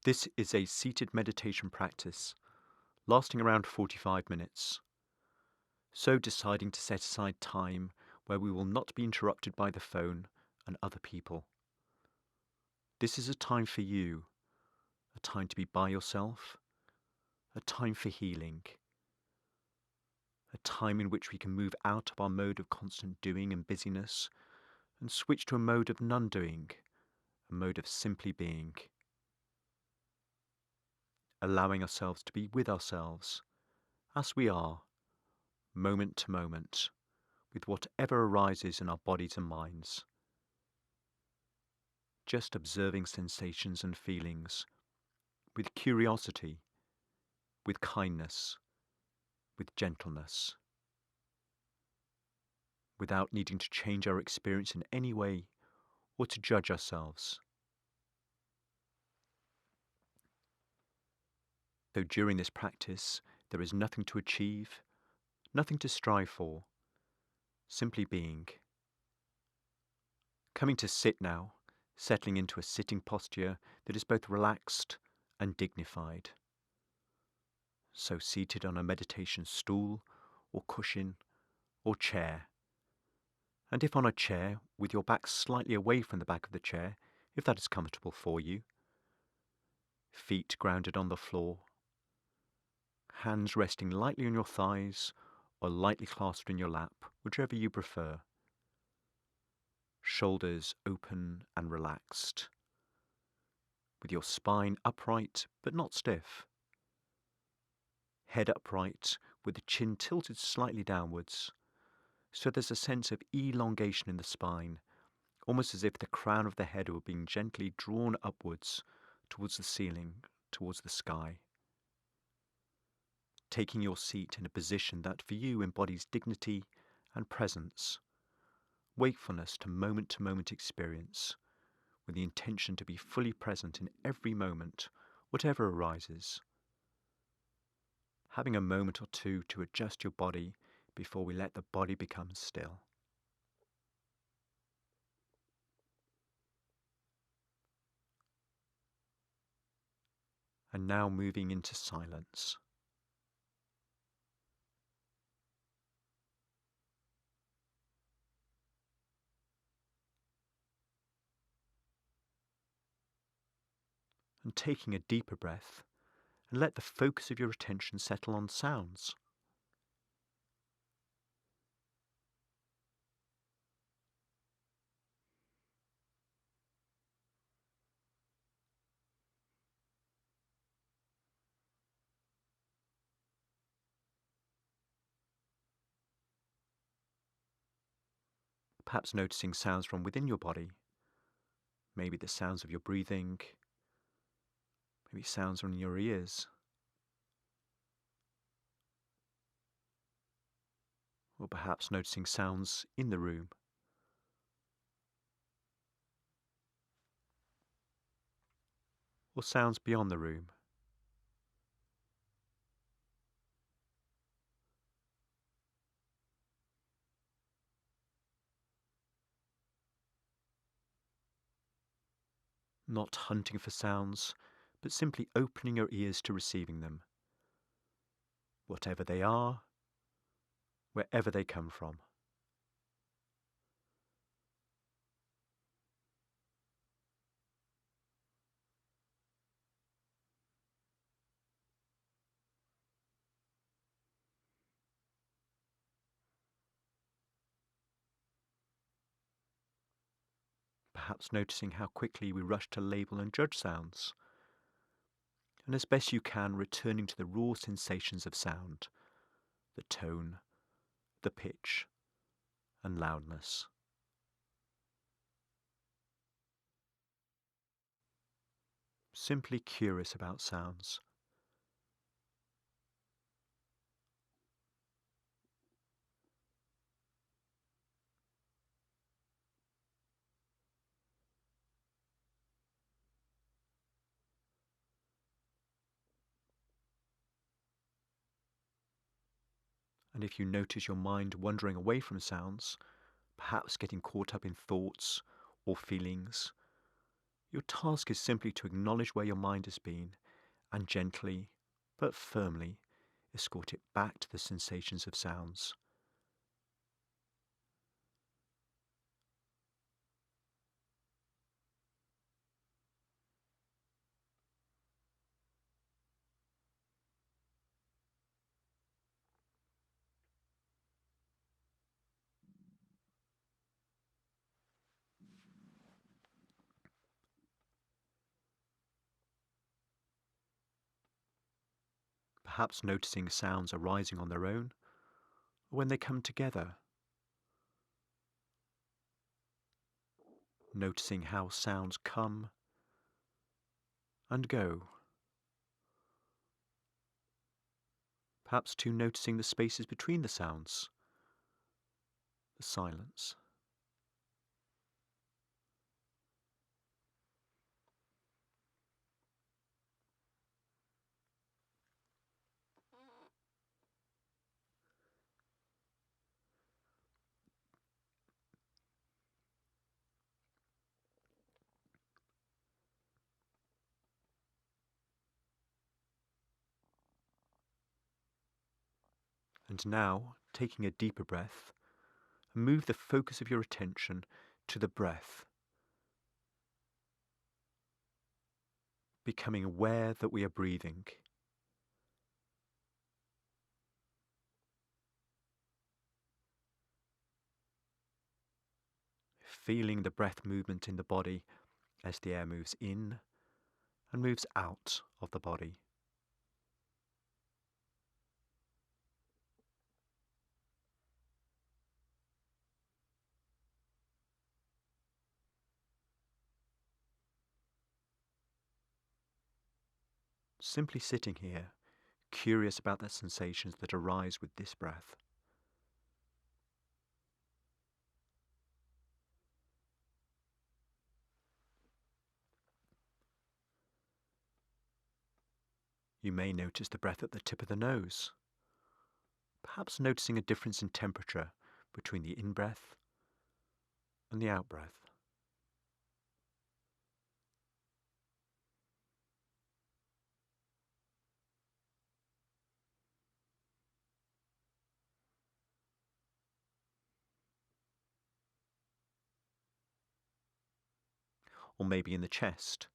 This is a seated meditation practice lasting around 45 minutes. So deciding to set aside time where we will not be interrupted by the phone and other people. This is a time for you, a time to be by yourself, a time for healing, a time in which we can move out of our mode of constant doing and busyness and switch to a mode of non-doing, a mode of simply being. Allowing ourselves to be with ourselves as we are, moment to moment, with whatever arises in our bodies and minds. Just observing sensations and feelings with curiosity, with kindness, with gentleness, without needing to change our experience in any way or to judge ourselves. So during this practice, there is nothing to achieve, nothing to strive for, simply being. Coming to sit now, settling into a sitting posture that is both relaxed and dignified. So seated on a meditation stool or cushion or chair. And if on a chair, with your back slightly away from the back of the chair, if that is comfortable for you. Feet grounded on the floor. Hands resting lightly on your thighs or lightly clasped in your lap, whichever you prefer. Shoulders open and relaxed. With your spine upright but not stiff. Head upright with the chin tilted slightly downwards, so there's a sense of elongation in the spine, almost as if the crown of the head were being gently drawn upwards towards the ceiling, towards the sky. Taking your seat in a position that for you embodies dignity and presence, wakefulness to moment experience, with the intention to be fully present in every moment, whatever arises. Having a moment or two to adjust your body before we let the body become still. And now moving into silence. And taking a deeper breath, and let the focus of your attention settle on sounds. Perhaps noticing sounds from within your body, maybe the sounds of your breathing, maybe sounds from your ears, or perhaps noticing sounds in the room. Or sounds beyond the room. Not hunting for sounds, but simply opening your ears to receiving them, whatever they are, wherever they come from. Perhaps noticing how quickly we rush to label and judge sounds, and as best you can returning to the raw sensations of sound, the tone, the pitch, and loudness. Simply curious about sounds. And if you notice your mind wandering away from sounds, perhaps getting caught up in thoughts or feelings, Your task is simply to acknowledge where your mind has been and gently, but firmly, escort it back to the sensations of sounds. Perhaps noticing sounds arising on their own, or when they come together. Noticing how sounds come and go. Perhaps too noticing the spaces between the sounds, the silence. And now, taking a deeper breath, move the focus of your attention to the breath, becoming aware that we are breathing. Feeling the breath movement in the body as the air moves in and moves out of the body. Simply sitting here, curious about the sensations that arise with this breath. You may notice the breath at the tip of the nose, perhaps noticing a difference in temperature between the in-breath and the out-breath. Or maybe in the chest,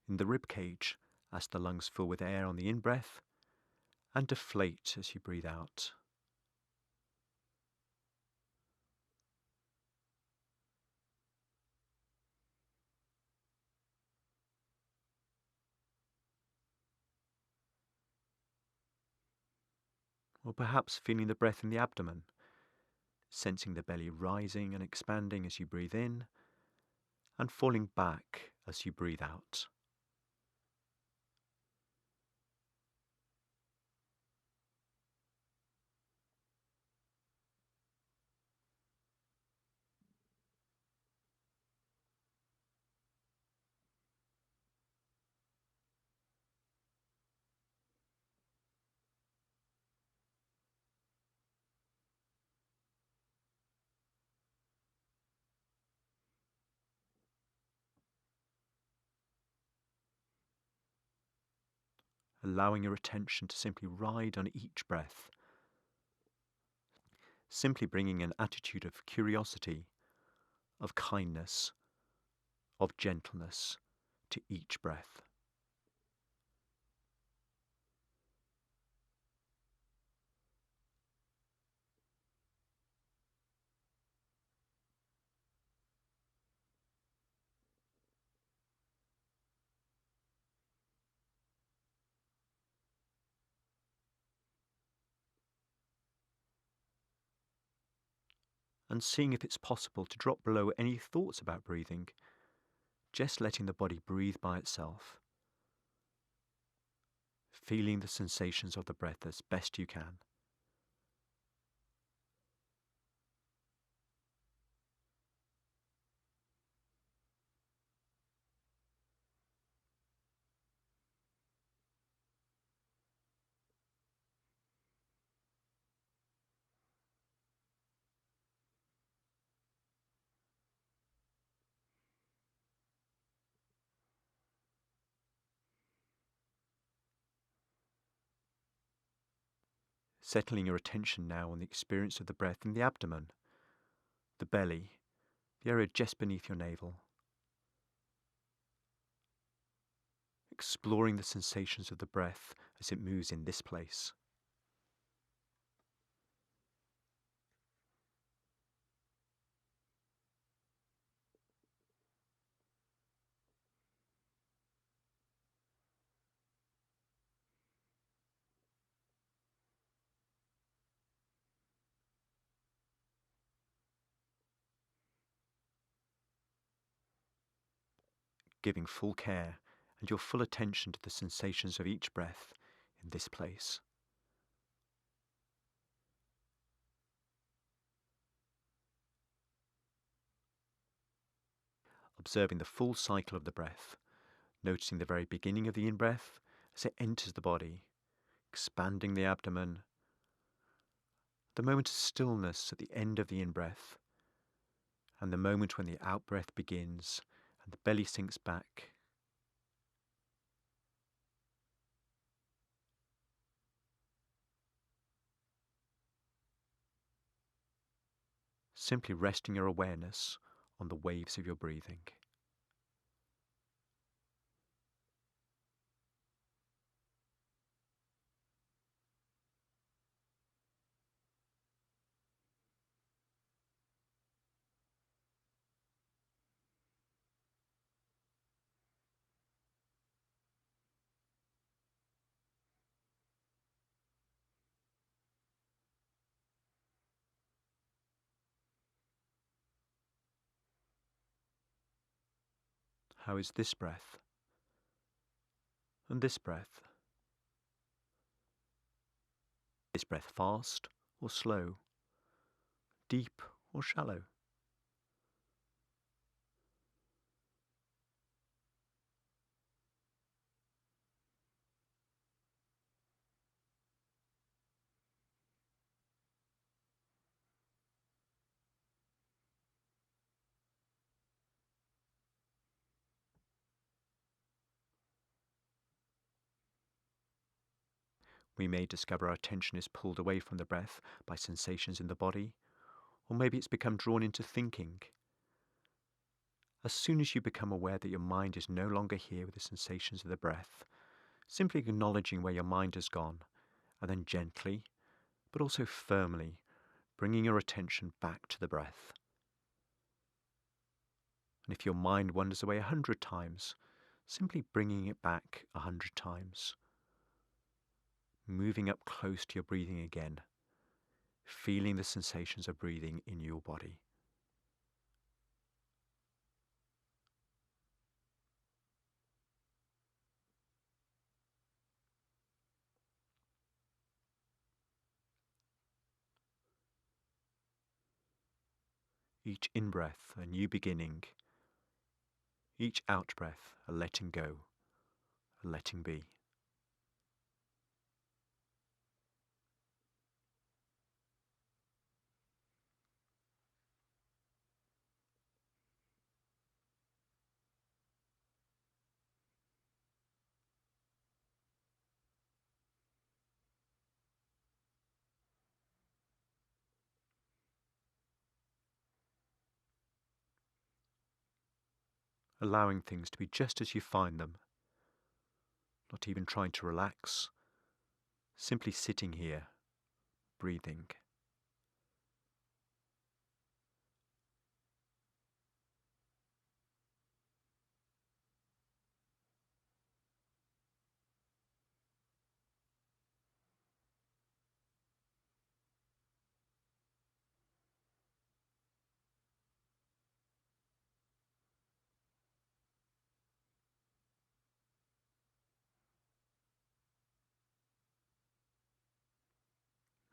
in the rib cage, as the lungs fill with air on the in-breath and deflate as you breathe out. Or perhaps feeling the breath in the abdomen, sensing the belly rising and expanding as you breathe in and falling back as you breathe out. Allowing your attention to simply ride on each breath, simply bringing an attitude of curiosity, of kindness, of gentleness to each breath. And seeing if it's possible to drop below any thoughts about breathing, just letting the body breathe by itself, feeling the sensations of the breath as best you can. settling your attention now on the experience of the breath in the abdomen, the belly, the area just beneath your navel. Exploring the sensations of the breath as it moves in this place. Giving full care and your full attention to the sensations of each breath in this place. Observing the full cycle of the breath, noticing the very beginning of the in-breath as it enters the body, expanding the abdomen, the moment of stillness at the end of the in-breath, and the moment when the out-breath begins and the belly sinks back. Simply resting your awareness on the waves of your breathing. How is this breath? And this breath? Is breath fast or slow? Deep or shallow? We may discover our attention is pulled away from the breath by sensations in the body, or maybe it's become drawn into thinking. As soon as you become aware that your mind is no longer here with the sensations of the breath, simply acknowledging where your mind has gone, and then gently, but also firmly, bringing your attention back to the breath. And if your mind wanders away 100 times, simply bringing it back 100 times. Moving up close to your breathing again, feeling the sensations of breathing in your body. Each in-breath a new beginning, each out-breath a letting go, a letting be. Allowing things to be just as you find them, not even trying to relax, simply sitting here, breathing.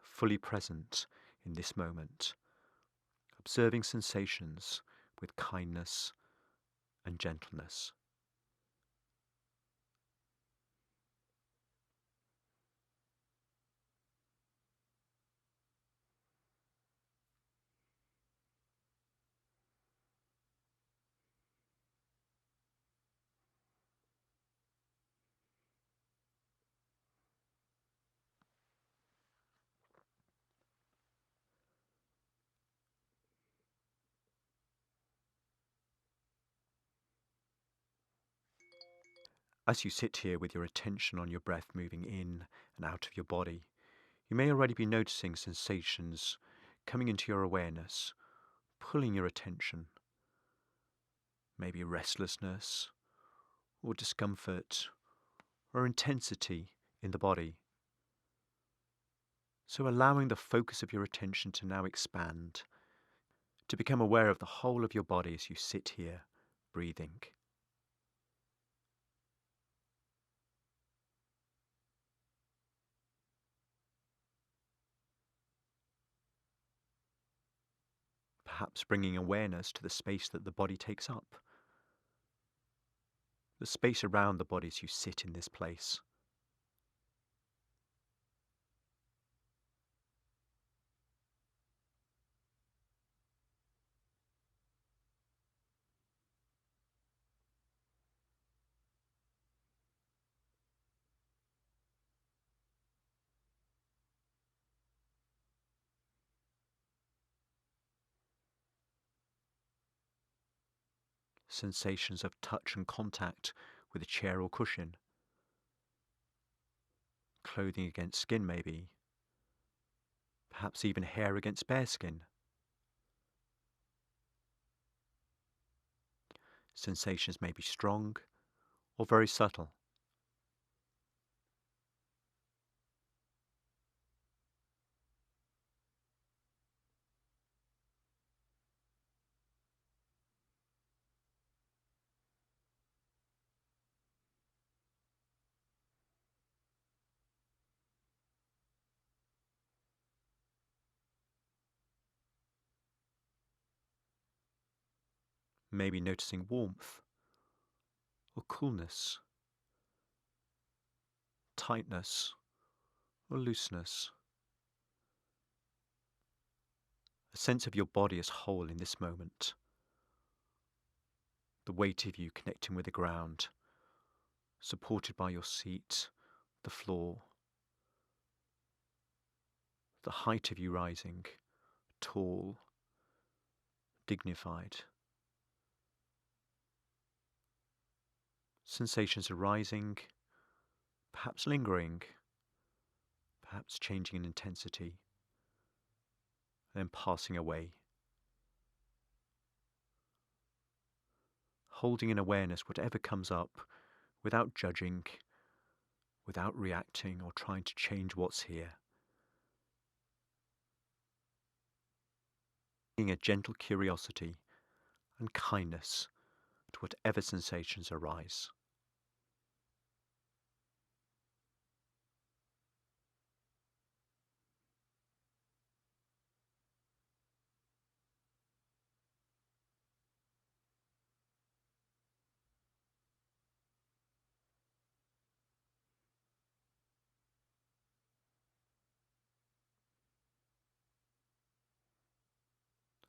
Fully present in this moment, observing sensations with kindness and gentleness. As you sit here with your attention on your breath moving in and out of your body, you may already be noticing sensations coming into your awareness, pulling your attention. Maybe restlessness, or discomfort, or intensity in the body. So allowing the focus of your attention to now expand, to become aware of the whole of your body as you sit here, breathing. Perhaps bringing awareness to the space that the body takes up, the space around the body as you sit in this place. Sensations of touch and contact with a chair or cushion, clothing against skin maybe, perhaps even hair against bare skin. Sensations may be strong or very subtle. Maybe noticing warmth or coolness, tightness or looseness. A sense of your body as whole in this moment. The weight of you connecting with the ground, supported by your seat, the floor. The height of you rising, tall, dignified. Sensations arising, perhaps lingering, perhaps changing in intensity, then passing away. Holding in awareness whatever comes up without judging, without reacting or trying to change what's here. Being a gentle curiosity and kindness to whatever sensations arise.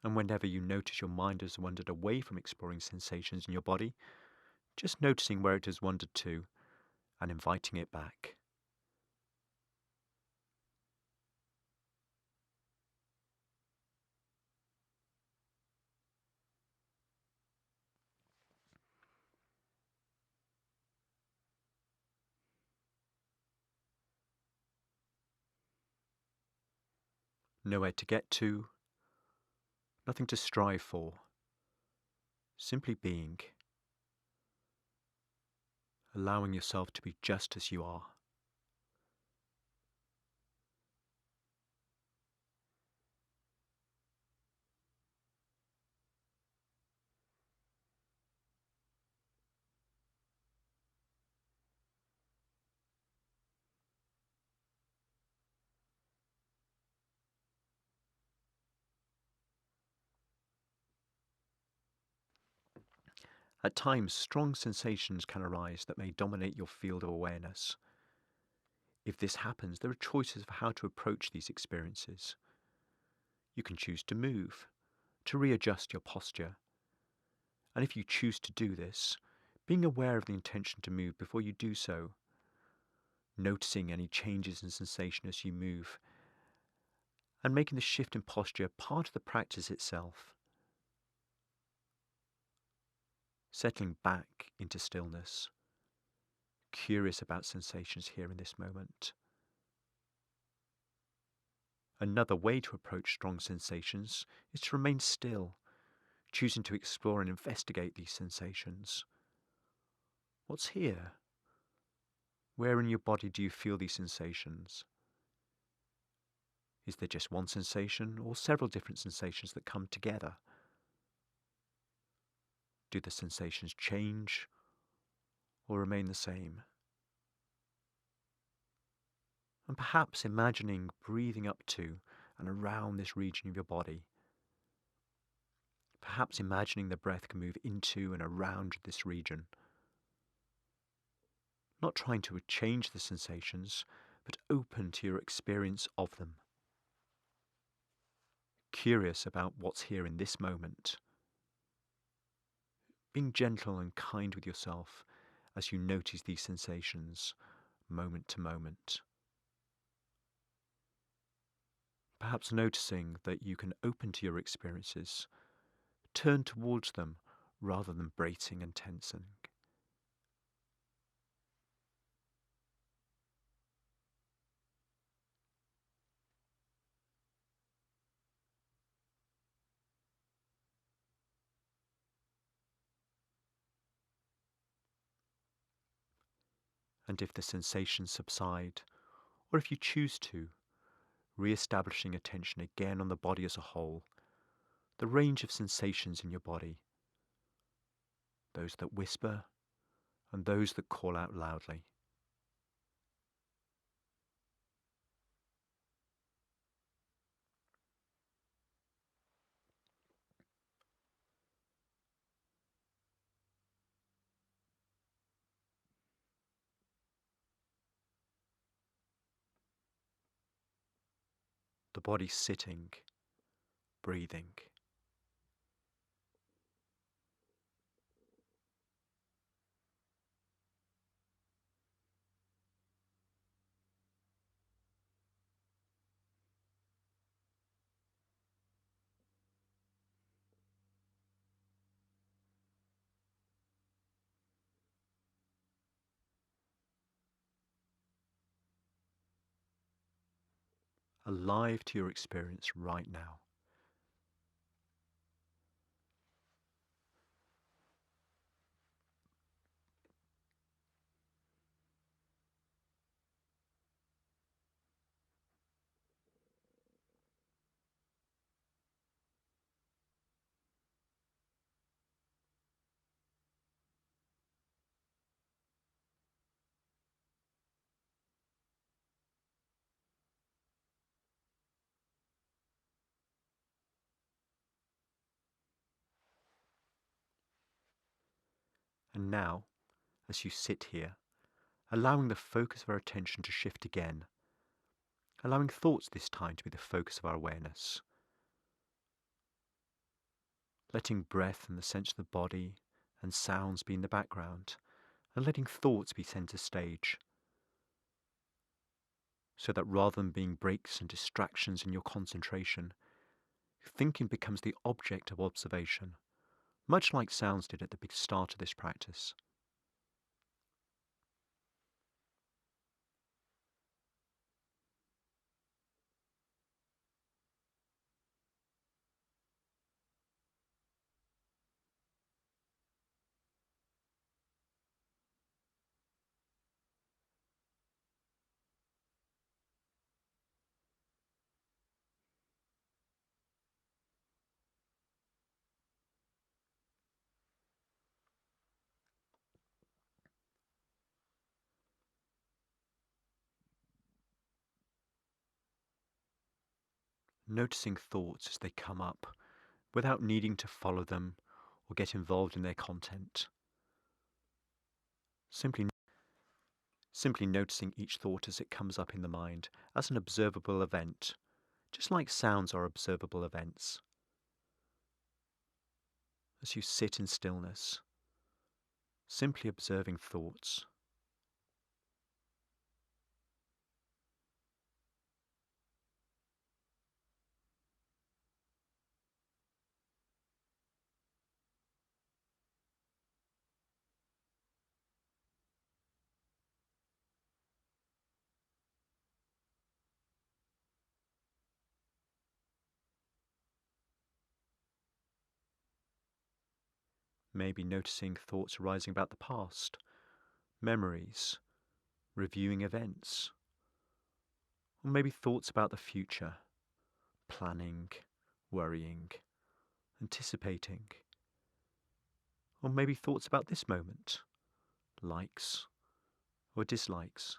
And whenever you notice your mind has wandered away from exploring sensations in your body, just noticing where it has wandered to and inviting it back. Nowhere to get to, nothing to strive for, simply being, allowing yourself to be just as you are. At times, strong sensations can arise that may dominate your field of awareness. If this happens, there are choices for how to approach these experiences. You can choose to move, to readjust your posture. And if you choose to do this, being aware of the intention to move before you do so, noticing any changes in sensation as you move, and making the shift in posture part of the practice itself. Settling back into stillness, curious about sensations here in this moment. Another way to approach strong sensations is to remain still, choosing to explore and investigate these sensations. What's here? Where in your body do you feel these sensations? Is there just one sensation or several different sensations that come together? Do the sensations change or remain the same? And perhaps imagining breathing up to and around this region of your body. Perhaps imagining the breath can move into and around this region. Not trying to change the sensations, but open to your experience of them. Curious about what's here in this moment. Being gentle and kind with yourself as you notice these sensations moment to moment. Perhaps noticing that you can open to your experiences, turn towards them rather than bracing and tensing. And if the sensations subside, or if you choose to, re-establishing attention again on the body as a whole, the range of sensations in your body, those that whisper and those that call out loudly. The body sitting, breathing. Alive to your experience right now. And now, as you sit here, allowing the focus of our attention to shift again, allowing thoughts this time to be the focus of our awareness, letting breath and the sense of the body and sounds be in the background, and letting thoughts be centre stage, so that rather than being breaks and distractions in your concentration, thinking becomes the object of observation, much like sounds did at the big start of this practice. Noticing thoughts as they come up without needing to follow them or get involved in their content. Simply noticing each thought as it comes up in the mind as an observable event, just like sounds are observable events. As you sit in stillness, simply observing thoughts. Maybe noticing thoughts arising about the past, memories, reviewing events, or maybe thoughts about the future, planning, worrying, anticipating, or maybe thoughts about this moment, likes or dislikes.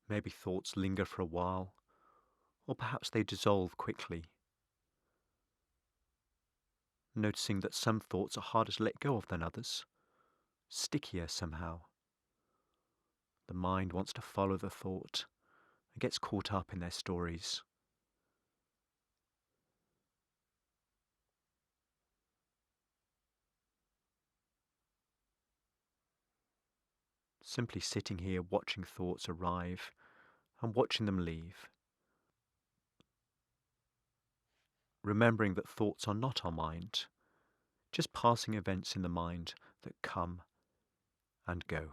Maybe thoughts linger for a while, or perhaps they dissolve quickly. Noticing that some thoughts are harder to let go of than others, stickier somehow. The mind wants to follow the thought and gets caught up in their stories. Simply sitting here watching thoughts arrive and watching them leave. Remembering that thoughts are not our mind, just passing events in the mind that come and go.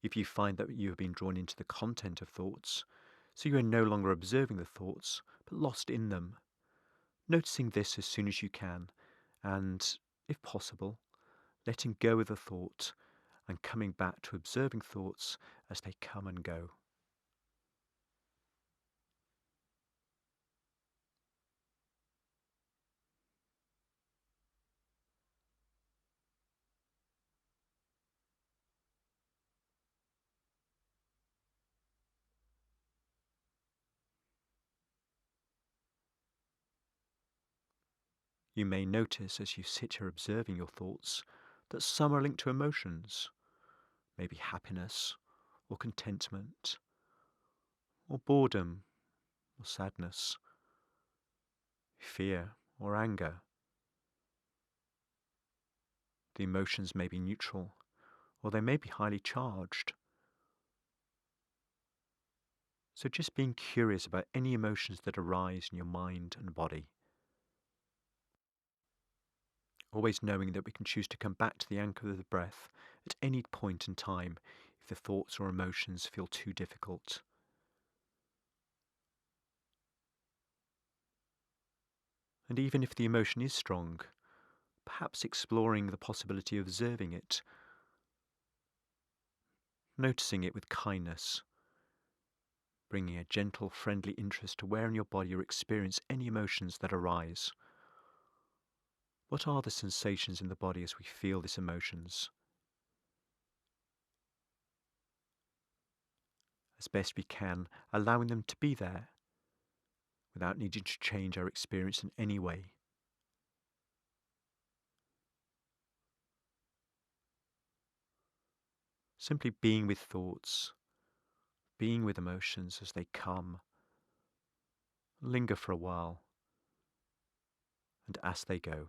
If you find that you have been drawn into the content of thoughts, so you are no longer observing the thoughts, but lost in them, noticing this as soon as you can, and, if possible, letting go of the thought and coming back to observing thoughts as they come and go. You may notice as you sit here observing your thoughts that some are linked to emotions, maybe happiness or contentment, or boredom or sadness, fear or anger. The emotions may be neutral, or they may be highly charged. So just being curious about any emotions that arise in your mind and body. Always knowing that we can choose to come back to the anchor of the breath at any point in time if the thoughts or emotions feel too difficult. And even if the emotion is strong, perhaps exploring the possibility of observing it, noticing it with kindness, bringing a gentle, friendly interest to where in your body you experience any emotions that arise. What are the sensations in the body as we feel these emotions? As best we can, allowing them to be there, without needing to change our experience in any way. Simply being with thoughts, being with emotions as they come, linger for a while, and as they go.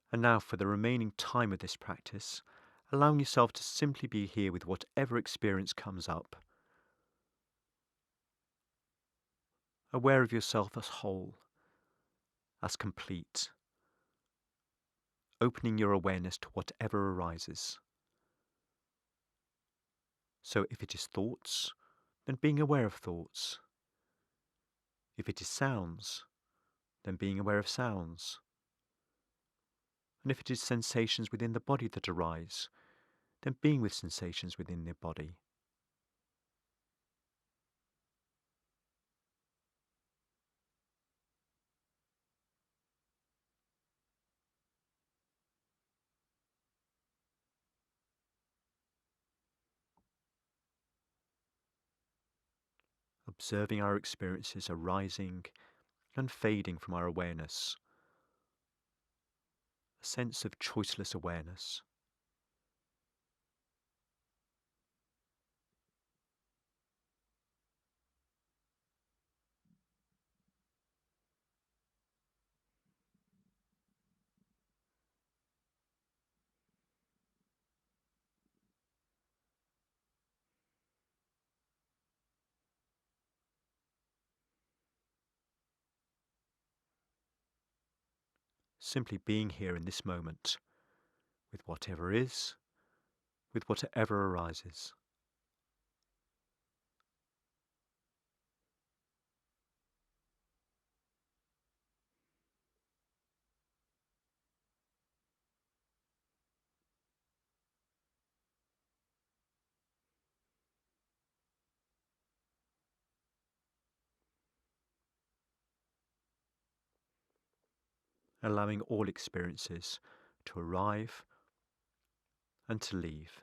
And now for the remaining time of this practice, allowing yourself to simply be here with whatever experience comes up. aware of yourself as whole, as complete, opening your awareness to whatever arises. So if it is thoughts, then being aware of thoughts. If it is sounds, then being aware of sounds. And if it is sensations within the body that arise, then being with sensations within the body. Observing our experiences arising and fading from our awareness, a sense of choiceless awareness. Simply being here in this moment, with whatever is, with whatever arises. Allowing all experiences to arrive and to leave.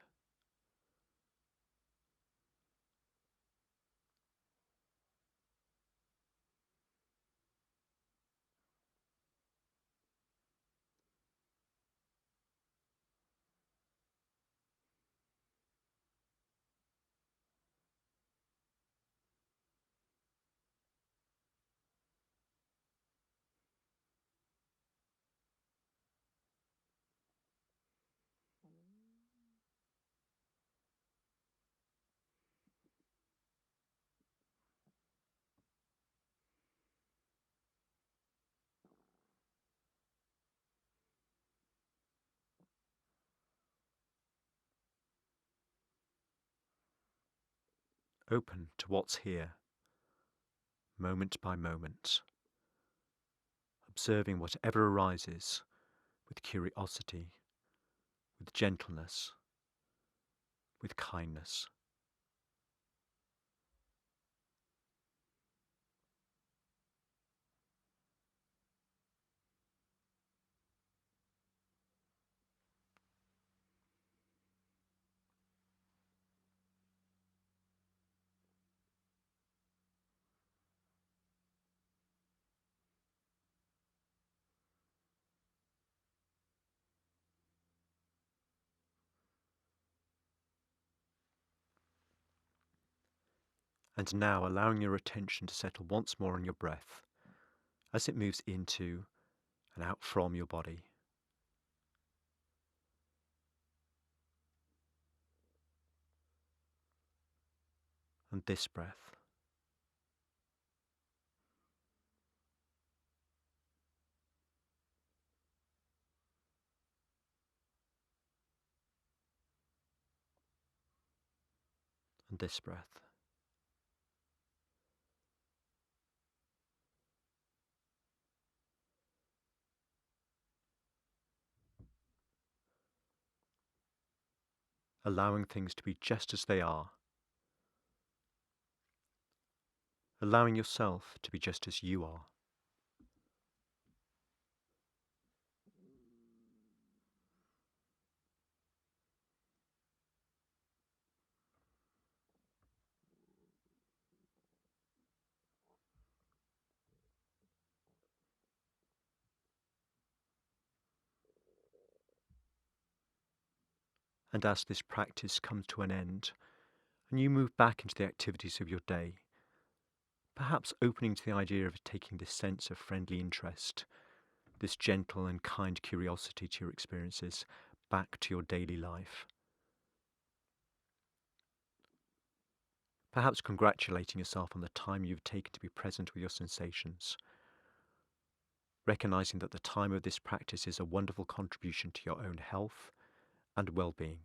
Open to what's here, moment by moment. Observing whatever arises with curiosity, with gentleness, with kindness. And now allowing your attention to settle once more on your breath as it moves into and out from your body. And this breath. And this breath. Allowing things to be just as they are. Allowing yourself to be just as you are. And as this practice comes to an end, and you move back into the activities of your day, perhaps opening to the idea of taking this sense of friendly interest, this gentle and kind curiosity to your experiences, back to your daily life. perhaps congratulating yourself on the time you've taken to be present with your sensations, recognizing that the time of this practice is a wonderful contribution to your own health and well-being.